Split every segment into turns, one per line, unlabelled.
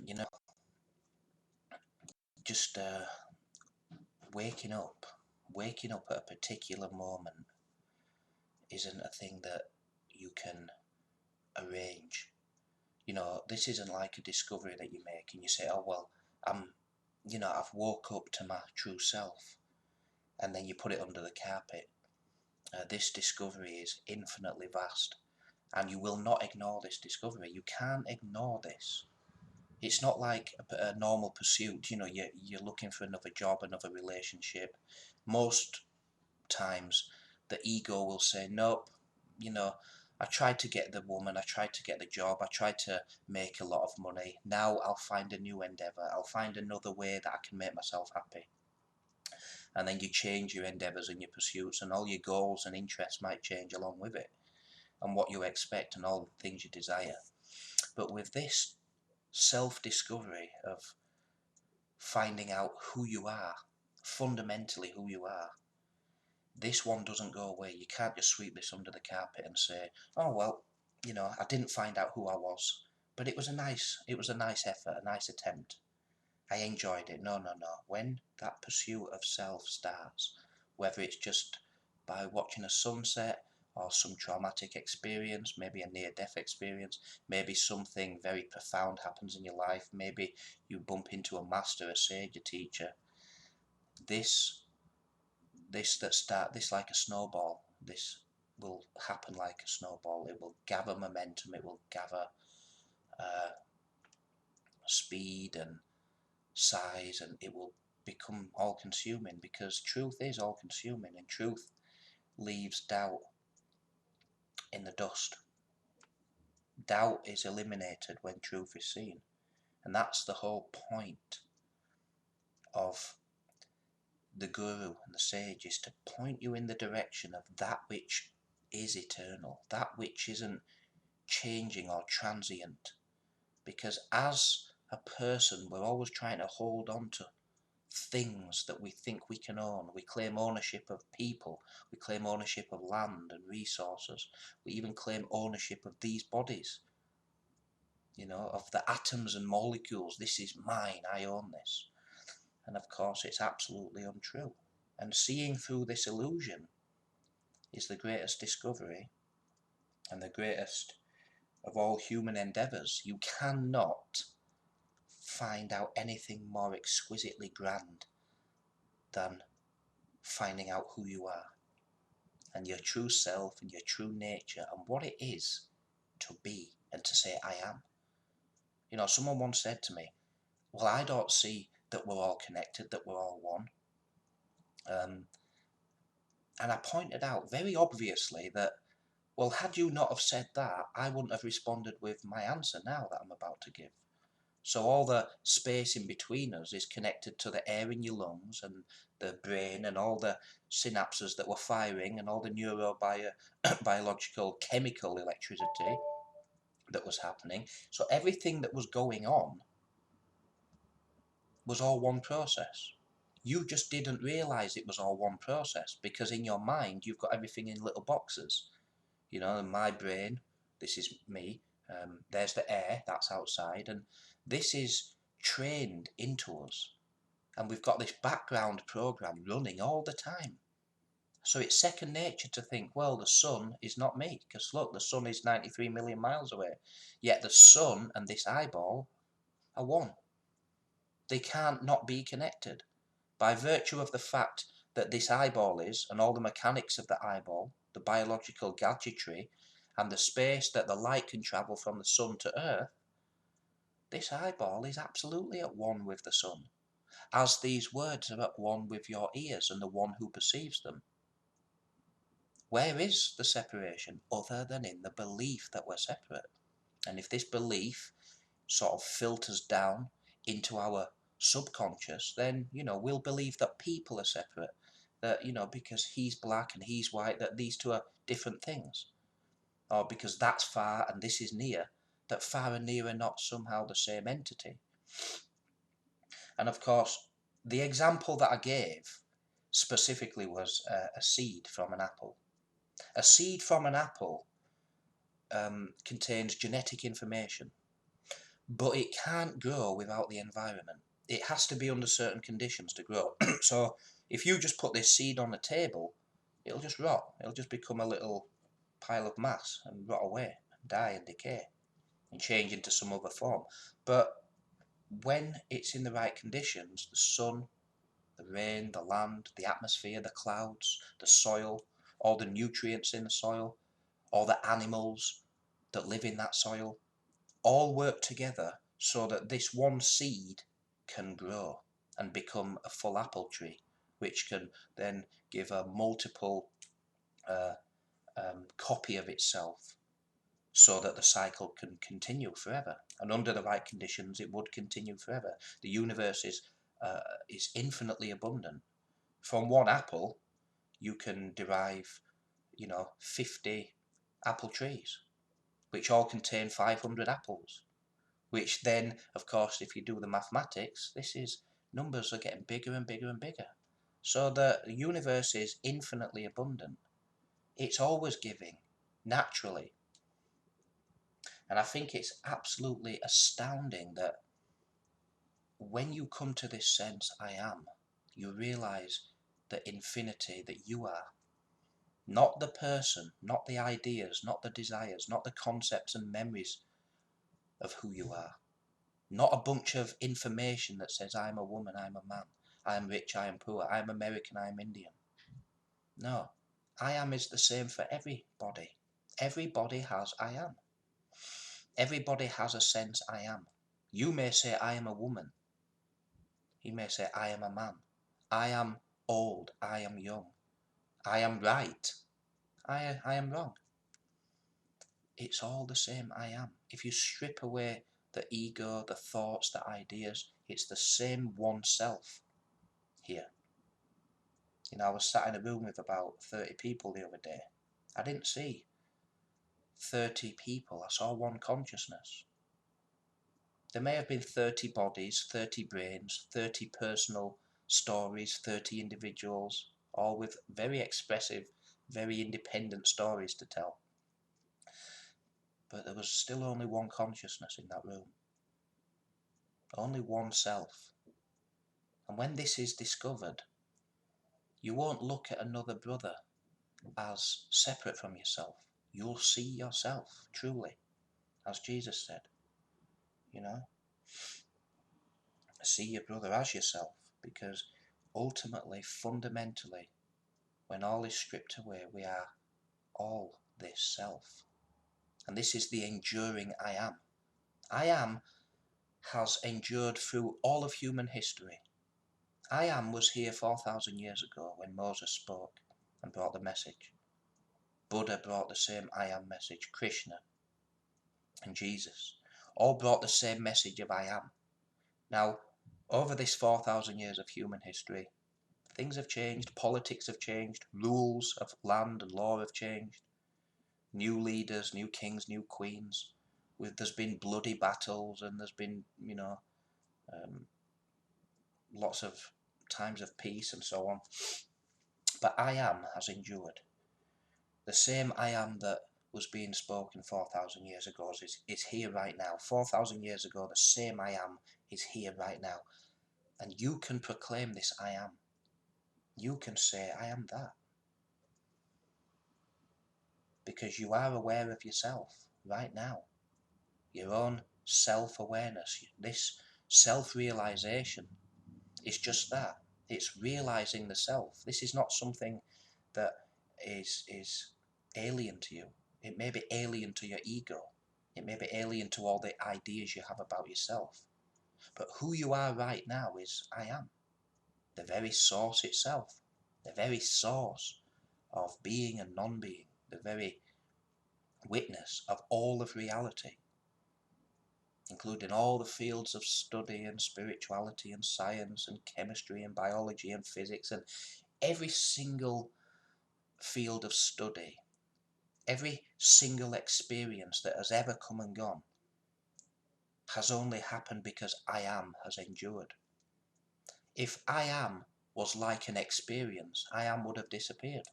you know, just waking up, waking up at a particular moment isn't a thing that you can arrange. You know, this isn't like a discovery that you make and you say, oh well, I've woke up to my true self, and then you put it under the carpet. This discovery is infinitely vast, and you will not ignore this discovery. You can't ignore this. It's not like a normal pursuit. You know, you're looking for another job, another relationship. Most times the ego will say, nope, you know, I tried to get the woman, I tried to get the job, I tried to make a lot of money. Now I'll find a new endeavour, I'll find another way that I can make myself happy. And then you change your endeavours and your pursuits, and all your goals and interests might change along with it, and what you expect and all the things you desire. But with this self-discovery of finding out who you are, fundamentally who you are, this one doesn't go away. You can't just sweep this under the carpet and say, oh well, you know, I didn't find out who I was, but it was a nice effort, a nice attempt. I enjoyed it. No, no, no. When that pursuit of self starts, whether it's just by watching a sunset or some traumatic experience, maybe a near-death experience, maybe something very profound happens in your life, maybe you bump into a master, a sage, a teacher, this this like a snowball. This will happen like a snowball. It will gather momentum. It will gather uh, speed and size, and it will become all-consuming, because truth is all-consuming, and truth leaves doubt in the dust. Doubt is eliminated when truth is seen, and that's the whole point of the guru and the sage, is to point you in the direction of that which is eternal, that which isn't changing or transient. Because as a person, we're always trying to hold on to things that we think we can own. We claim ownership of people, we claim ownership of land and resources, we even claim ownership of these bodies, you know, of the atoms and molecules. This is mine, I own this. And of course it's absolutely untrue. And seeing through this illusion is the greatest discovery and the greatest of all human endeavours. You cannot find out anything more exquisitely grand than finding out who you are and your true self and your true nature and what it is to be and to say I am. You know, someone once said to me, well, I don't see that we're all connected, that we're all one. And I pointed out very obviously that, well, had you not have said that, I wouldn't have responded with my answer now that I'm about to give. So all the space in between us is connected to the air in your lungs and the brain and all the synapses that were firing and all the neurobiological chemical electricity that was happening. So everything that was going on was all one process. You just didn't realise it was all one process, because in your mind you've got everything in little boxes. You know, in my brain, this is me, there's the air, that's outside, and this is trained into us. And we've got this background program running all the time. So it's second nature to think, well, the sun is not me, because look, the sun is 93 million miles away. Yet the sun and this eyeball are one. They can't not be connected. By virtue of the fact that this eyeball is, and all the mechanics of the eyeball, the biological gadgetry, and the space that the light can travel from the sun to Earth, this eyeball is absolutely at one with the sun, as these words are at one with your ears and the one who perceives them. Where is the separation other than in the belief that we're separate? And if this belief sort of filters down into our subconscious, then, you know, we'll believe that people are separate, that, you know, because he's black and he's white, that these two are different things, or because that's far and this is near, that far and near are not somehow the same entity. And of course, the example that I gave specifically was a seed from an apple. A seed from an apple contains genetic information, but it can't grow without the environment. It has to be under certain conditions to grow. So if you just put this seed on the table, it'll just rot. It'll just become a little pile of mass and rot away, and die and decay, and change into some other form. But when it's in the right conditions, the sun, the rain, the land, the atmosphere, the clouds, the soil, all the nutrients in the soil, all the animals that live in that soil, all work together so that this one seed can grow and become a full apple tree, which can then give a multiple uh, copy of itself, so that the cycle can continue forever. And under the right conditions, it would continue forever. The universe is infinitely abundant. From one apple, you can derive, 50 apple trees, which all contain 500 apples. Which then, of course, if you do the mathematics, numbers are getting bigger and bigger and bigger. So the universe is infinitely abundant. It's always giving, naturally. And I think it's absolutely astounding that when you come to this sense, I am, you realize the infinity that you are. Not the person, not the ideas, not the desires, not the concepts and memories of who you are. Not a bunch of information that says I'm a woman, I'm a man, I'm rich, I am poor, I'm American, I'm Indian. No, I am is the same for everybody. Everybody has I am. Everybody has a sense I am. You may say I am a woman. He may say I am a man. I am old. I am young. I am right. I am wrong. It's all the same I am. If you strip away the ego, the thoughts, the ideas, it's the same one self here. I was sat in a room with about 30 people the other day. I didn't see 30 people. I saw one consciousness. There may have been 30 bodies, 30 brains, 30 personal stories, 30 individuals, all with very expressive, very independent stories to tell. But there was still only one consciousness in that room. Only one self. And when this is discovered, you won't look at another brother as separate from yourself. You'll see yourself, truly, as Jesus said. See your brother as yourself, because ultimately, fundamentally, when all is stripped away, we are all this self. And this is the enduring I am. I am has endured through all of human history. I am was here 4,000 years ago when Moses spoke and brought the message. Buddha brought the same I am message. Krishna and Jesus all brought the same message of I am. Now, over this 4,000 years of human history, things have changed, politics have changed, rules of land and law have changed, new leaders, new kings, new queens. There's been bloody battles, and there's been, lots of times of peace and so on. But I am has endured. The same I am that was being spoken 4,000 years ago is here right now. 4,000 years ago, the same I am is here right now. And you can proclaim this I am. You can say I am that. Because you are aware of yourself right now. Your own self-awareness, this self-realization is just that. It's realizing the self. This is not something that is alien to you. It may be alien to your ego. It may be alien to all the ideas you have about yourself. But who you are right now is I am. The very source itself. The very source of being and non-being. The very witness of all of reality, including all the fields of study and spirituality and science and chemistry and biology and physics, and every single field of study, every single experience that has ever come and gone has only happened because I am has endured. If I am was like an experience, I am would have disappeared.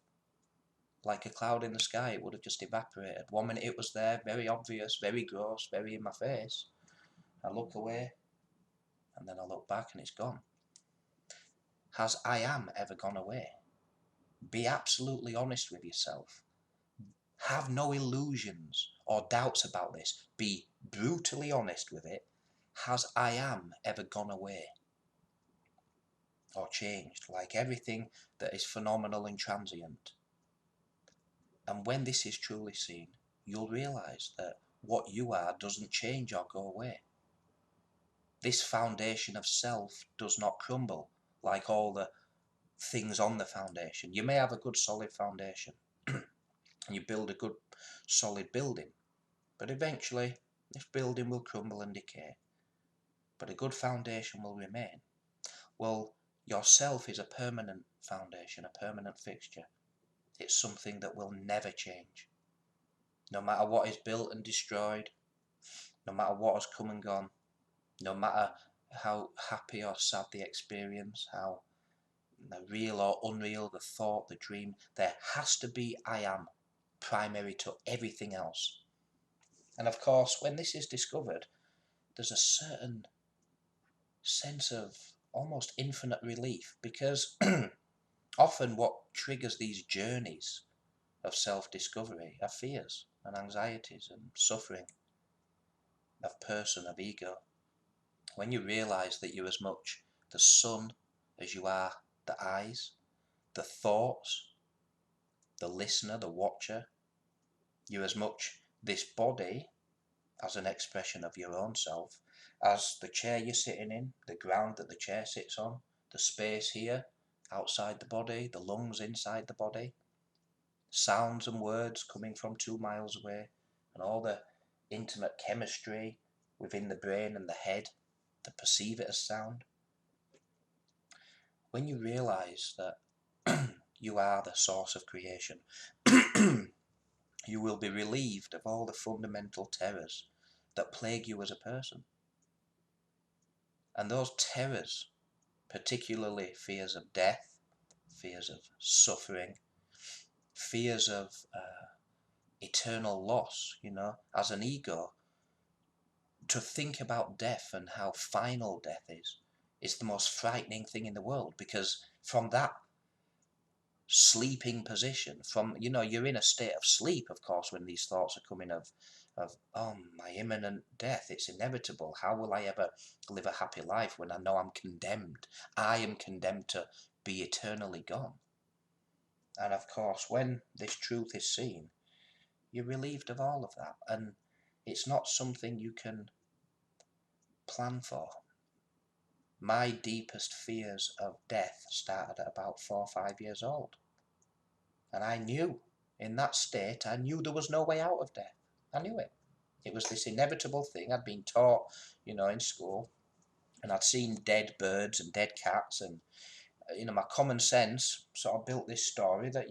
Like a cloud in the sky, it would have just evaporated. 1 minute it was there, very obvious, very gross, very in my face. I look away, and then I look back and it's gone. Has I am ever gone away? Be absolutely honest with yourself. Have no illusions or doubts about this. Be brutally honest with it. Has I am ever gone away or changed, like everything that is phenomenal and transient? And when this is truly seen, you'll realise that what you are doesn't change or go away. This foundation of self does not crumble like all the things on the foundation. You may have a good solid foundation and you build a good solid building, but eventually this building will crumble and decay, but a good foundation will remain. Well, yourself is a permanent foundation, a permanent fixture. It's something that will never change. No matter what is built and destroyed, no matter what has come and gone, no matter how happy or sad the experience, how real or unreal the thought, the dream, there has to be I am primary to everything else. And of course, when this is discovered, there's a certain sense of almost infinite relief, because often what triggers these journeys of self-discovery are fears and anxieties and suffering of person, of ego. When you realise that you're as much the sun as you are the eyes, the thoughts, the listener, the watcher, you're as much this body as an expression of your own self, as the chair you're sitting in, the ground that the chair sits on, the space here outside the body, the lungs inside the body, sounds and words coming from 2 miles away, and all the intimate chemistry within the brain and the head that perceive it as sound. When you realise that you are the source of creation, you will be relieved of all the fundamental terrors that plague you as a person. And those terrors, particularly fears of death, fears of suffering, fears of eternal loss, as an ego, to think about death and how final death is the most frightening thing in the world, because from that sleeping position, you're in a state of sleep, of course, when these thoughts are coming of my imminent death, it's inevitable, how will I ever live a happy life when I know I'm condemned, I am condemned to be eternally gone. And of course, when this truth is seen, you're relieved of all of that, and it's not something you can plan for. My deepest fears of death started at about 4 or 5 years old. And I knew, in that state, I knew there was no way out of death. I knew it. It was this inevitable thing. I'd been taught, in school, and I'd seen dead birds and dead cats, and, my common sense sort of built this story that,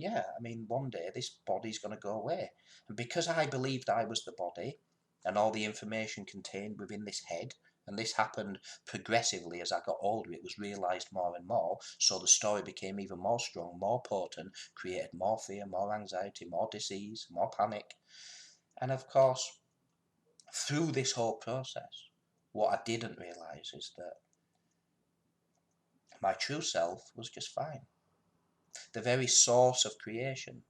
one day this body's going to go away. And because I believed I was the body, and all the information contained within this head, and this happened progressively as I got older, it was realised more and more, so the story became even more strong, more potent, created more fear, more anxiety, more disease, more panic. And of course, through this whole process, what I didn't realise is that my true self was just fine. The very source of creation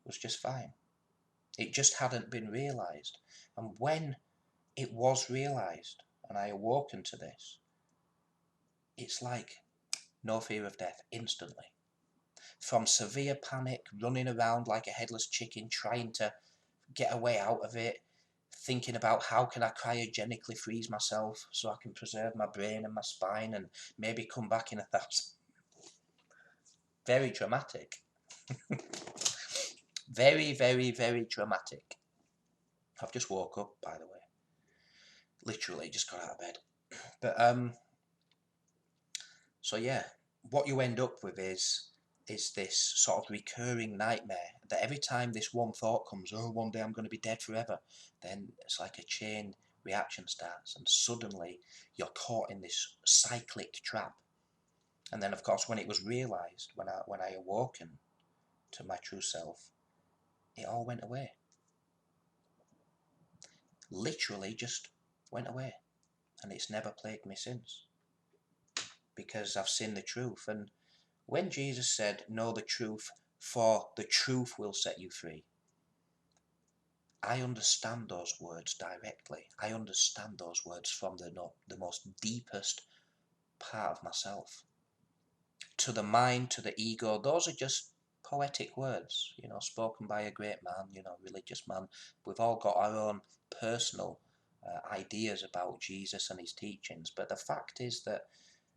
was just fine. It just hadn't been realised. And when it was realised, and I awoken to this, it's like no fear of death instantly. From severe panic, running around like a headless chicken, trying to get a way out of it, thinking about how can I cryogenically freeze myself so I can preserve my brain and my spine and maybe come back in 1,000. Very dramatic. Very, very, very dramatic. I've just woke up, by the way. Literally just got out of bed. But so yeah, what you end up with is this sort of recurring nightmare that every time this one thought comes, oh, one day I'm going to be dead forever, then it's like a chain reaction starts, and suddenly you're caught in this cyclic trap. And then of course, when it was realised, when I awoken to my true self, it all went away. literally just went away. And it's never plagued me since, because I've seen the truth. And when Jesus said, know the truth, for the truth will set you free, I understand those words directly. I understand those words from the most deepest part of myself. To the mind, to the ego, those are just poetic words, spoken by a great man, religious man. We've all got our own personal ideas about Jesus and his teachings, but the fact is that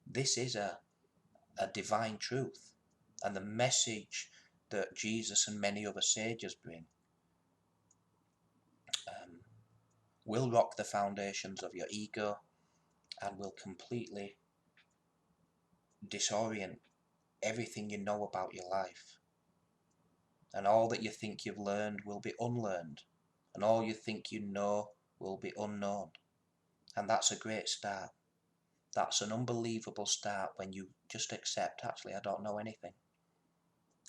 this is a divine truth, and the message that Jesus and many other sages bring will rock the foundations of your ego and will completely disorient everything you know about your life. And all that you think you've learned will be unlearned, and all you think you know will be unknown. And that's a great start. That's an unbelievable start, when you just accept, actually, I don't know anything.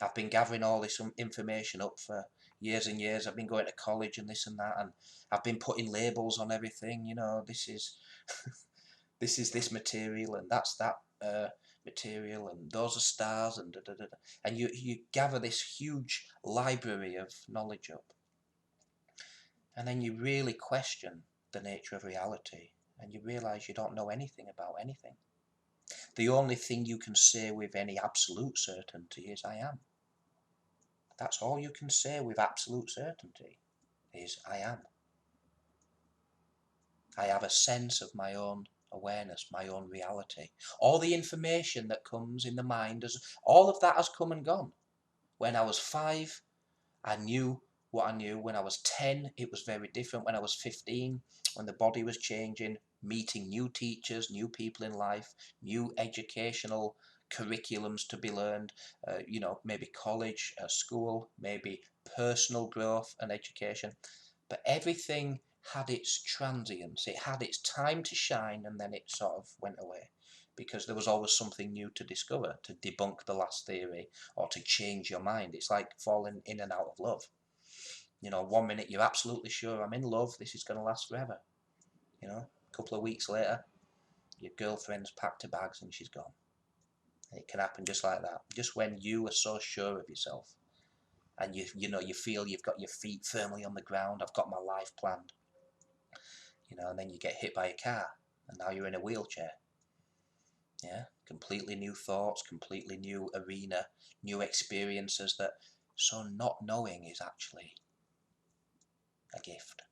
I've been gathering all this information up for years and years. I've been going to college and this and that, and I've been putting labels on everything. This is this is this material, and that's that material, and those are stars, and da, da, da, da. And you gather this huge library of knowledge up, and then you really question the nature of reality, and you realise you don't know anything about anything. The only thing you can say with any absolute certainty is I am. That's all you can say with absolute certainty, is I am. I have a sense of my own awareness, my own reality. All the information that comes in the mind, all of that has come and gone. When I was 5, I knew what I knew. When I was 10, it was very different. When I was 15, when the body was changing, meeting new teachers, new people in life, new educational curriculums to be learned, maybe college, school, maybe personal growth and education. But everything had its transience. It had its time to shine, and then it sort of went away, because there was always something new to discover, to debunk the last theory, or to change your mind. It's like falling in and out of love. 1 minute you're absolutely sure, I'm in love, this is going to last forever. A couple of weeks later, your girlfriend's packed her bags and she's gone. And it can happen just like that. Just when you are so sure of yourself, and you feel you've got your feet firmly on the ground, I've got my life planned, and then you get hit by a car, and now you're in a wheelchair. Yeah, completely new thoughts, completely new arena, new experiences. So not knowing is actually a gift.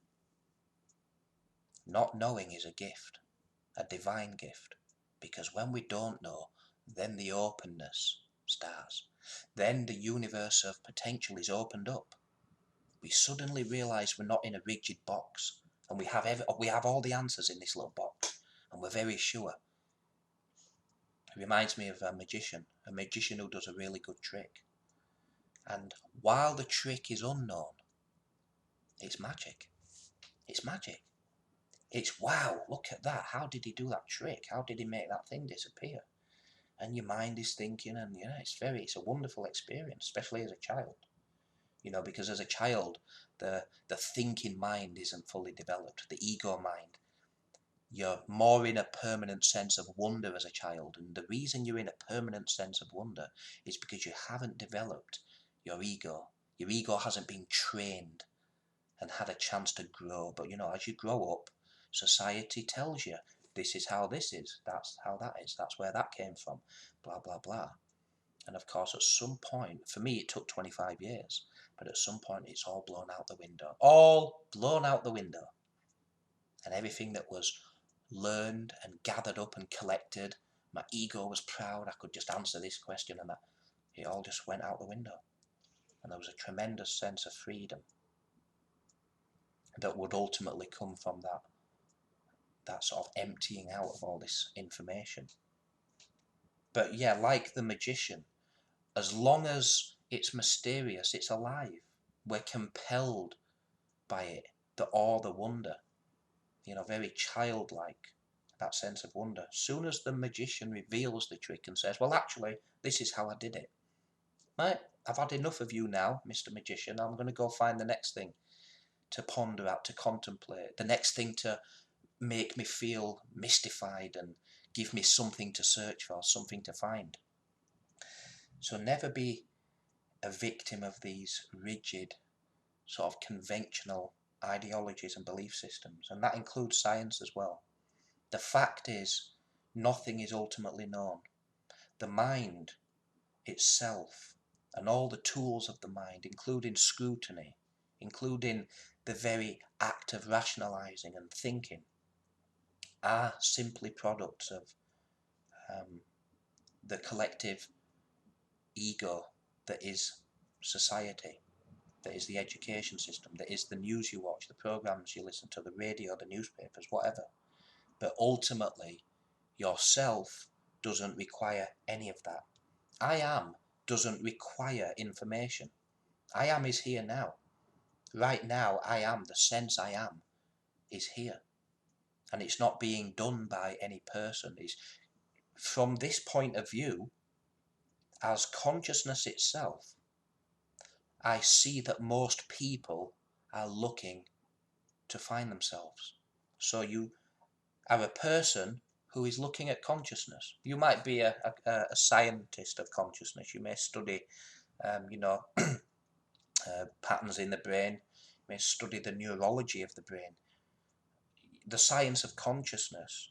Not knowing is a gift, a divine gift, because when we don't know, then the openness starts. Then the universe of potential is opened up. We suddenly realise we're not in a rigid box, and we have all the answers in this little box, and we're very sure. It reminds me of a magician who does a really good trick. And while the trick is unknown, it's magic. It's magic. It's, wow, look at that. How did he do that trick? How did he make that thing disappear? And your mind is thinking, and it's a wonderful experience, especially as a child. Because as a child, the thinking mind isn't fully developed, the ego mind. You're more in a permanent sense of wonder as a child, and the reason you're in a permanent sense of wonder is because you haven't developed your ego. Your ego hasn't been trained and had a chance to grow. But as you grow up, society tells you this is how this is, that's how that is, that's where that came from, blah blah blah. And of course, at some point, for me it took 25 years, but at some point it's all blown out the window. All blown out the window. And everything that was learned and gathered up and collected, my ego was proud, I could just answer this question and that, it all just went out the window. And there was a tremendous sense of freedom that would ultimately come from that sort of emptying out of all this information. But yeah, like the magician, as long as it's mysterious, it's alive. We're compelled by it, the awe, the wonder, very childlike, that sense of wonder. Soon as the magician reveals the trick and says, well, actually, this is how I did it. Right, I've had enough of you now, Mr. Magician, I'm going to go find the next thing. to ponder out, to contemplate, the next thing to make me feel mystified and give me something to search for, something to find. So never be a victim of these rigid, sort of conventional ideologies and belief systems, and that includes science as well. The fact is, nothing is ultimately known. The mind itself and all the tools of the mind, including scrutiny, including the very act of rationalizing and thinking, are simply products of the collective ego that is society, that is the education system, that is the news you watch, the programs you listen to, the radio, the newspapers, whatever. But ultimately, yourself doesn't require any of that. I am doesn't require information. I am is here now. Right now, I am, the sense I am, is here. And it's not being done by any person. It's, from this point of view, as consciousness itself, I see that most people are looking to find themselves. So you are a person who is looking at consciousness. You might be a scientist of consciousness. You may study, patterns in the brain. You may study the neurology of the brain. The science of consciousness,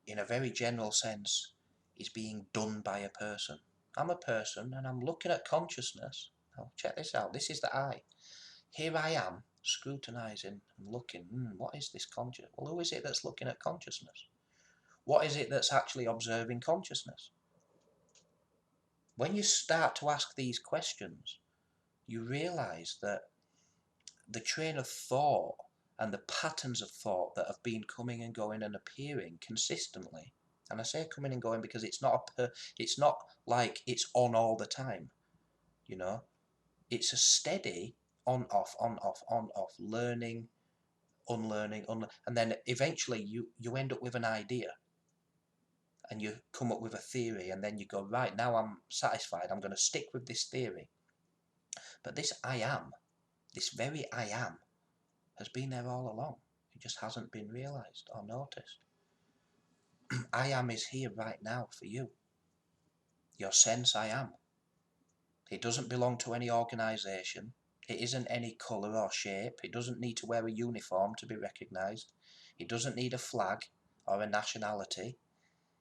in a very general sense, is being done by a person. I'm a person and I'm looking at consciousness. Now, check this out. This is the I. Here I am, scrutinizing and looking. What is this conscious? Well, who is it that's looking at consciousness? What is it that's actually observing consciousness? When you start to ask these questions, you realize that the train of thought and the patterns of thought that have been coming and going and appearing consistently, and I say coming and going because it's not like it's on all the time, you know. It's a steady on off, learning, unlearning, and then eventually you end up with an idea, and you come up with a theory, and then you go, right, now I'm satisfied, I'm going to stick with this theory. But this I am, this very I am, has been there all along. It just hasn't been realised or noticed. I am is here right now for you. Your sense I am. It doesn't belong to any organisation. It isn't any colour or shape. It doesn't need to wear a uniform to be recognised. It doesn't need a flag or a nationality.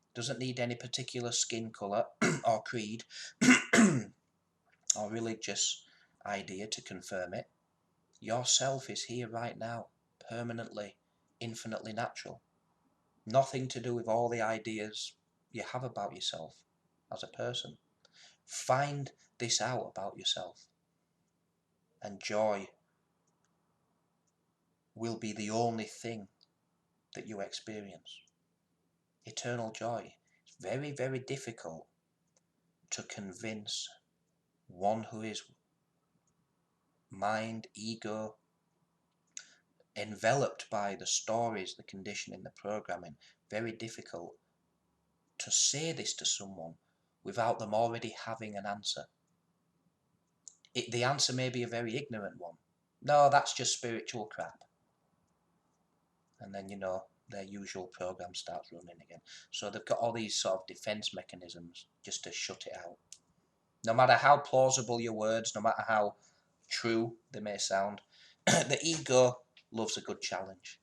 It doesn't need any particular skin colour or creed or religious idea to confirm it. Yourself is here right now, permanently, infinitely natural. Nothing to do with all the ideas you have about yourself as a person. Find this out about yourself, and joy will be the only thing that you experience. Eternal joy. It's very, very difficult to convince one who is mind, ego, enveloped by the stories, the conditioning, the programming. Very difficult to say this to someone without them already having an answer. The answer may be a very ignorant one. No, that's just spiritual crap. And then, their usual program starts running again. So they've got all these sort of defense mechanisms just to shut it out. No matter how plausible your words, no matter how true they may sound, the ego loves a good challenge.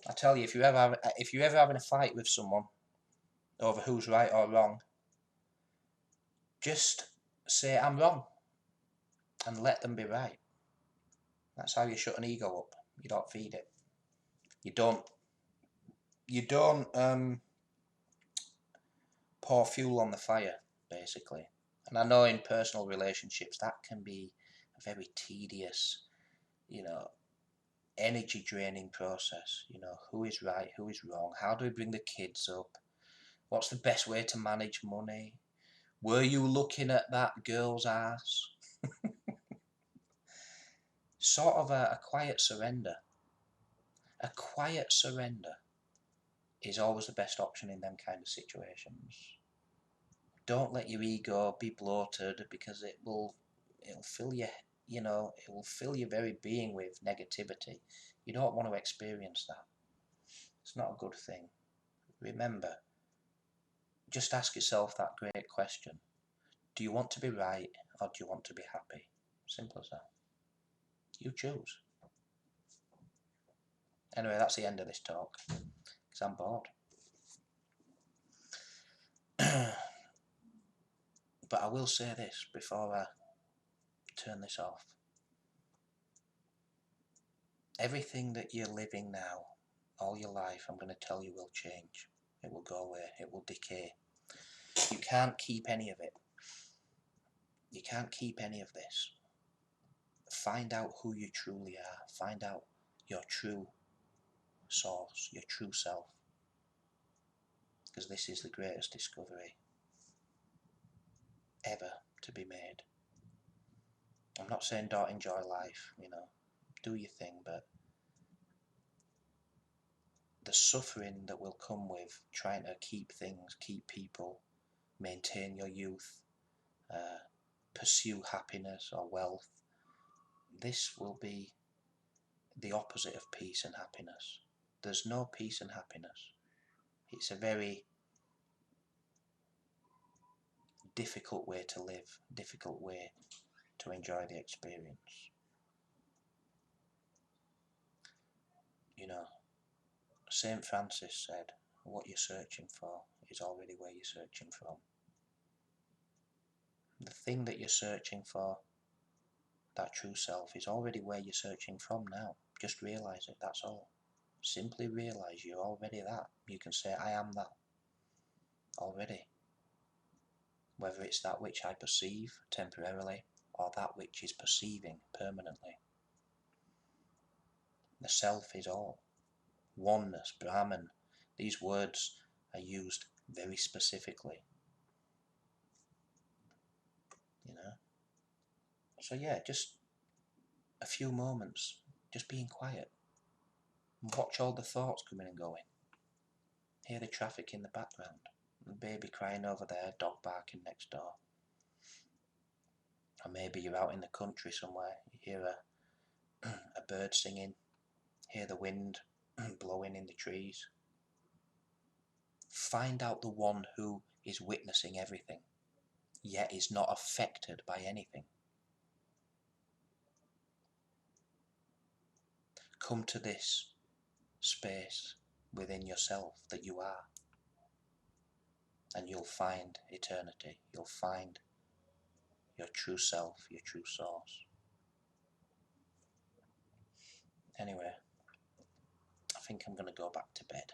I tell you, if you're ever having a fight with someone over who's right or wrong, just say I'm wrong and let them be right. That's how you shut an ego up. You don't feed it. You don't pour fuel on the fire, basically. And I know in personal relationships that can be a very tedious, energy draining process. Who is right, who is wrong, how do we bring the kids up, what's the best way to manage money, were you looking at that girl's ass? Sort of a quiet surrender. A quiet surrender is always the best option in them kind of situations. Don't let your ego be bloated, because it'll fill you know, it will fill your very being with negativity. You don't want to experience that. It's not a good thing. Remember, just ask yourself that great question. Do you want to be right, or do you want to be happy? Simple as that. You choose. Anyway, that's the end of this talk, because I'm bored. But I will say this before I turn this off. Everything that you're living now, all your life, I'm going to tell you, will change. It will go away. It will decay. You can't keep any of it. You can't keep any of this. Find out who you truly are. Find out your true source, your true self. Because this is the greatest discovery ever to be made. I'm not saying don't enjoy life, you know, do your thing, but the suffering that will come with trying to keep things, keep people, maintain your youth, pursue happiness or wealth, this will be the opposite of peace and happiness. There's no peace and happiness. It's a very difficult way to live, difficult way to enjoy the experience. You know, St. Francis said, what you're searching for is already where you're searching from. The thing that you're searching for, that true self, is already where you're searching from now. Just realise it, that's all. Simply realise you're already that. You can say, I am that already. Whether it's that which I perceive temporarily or that which is perceiving permanently. The self is all. Oneness, Brahman, these words are used very specifically. You know? So yeah, just a few moments, just being quiet. And watch all the thoughts coming and going. Hear the traffic in the background. The baby crying over there, dog barking next door. Or maybe you're out in the country somewhere, you hear a bird singing, hear the wind blowing in the trees. Find out the one who is witnessing everything, yet is not affected by anything. Come to this space within yourself that you are, and you'll find eternity. You'll find your true self, your true source. Anyway, I think I'm going to go back to bed.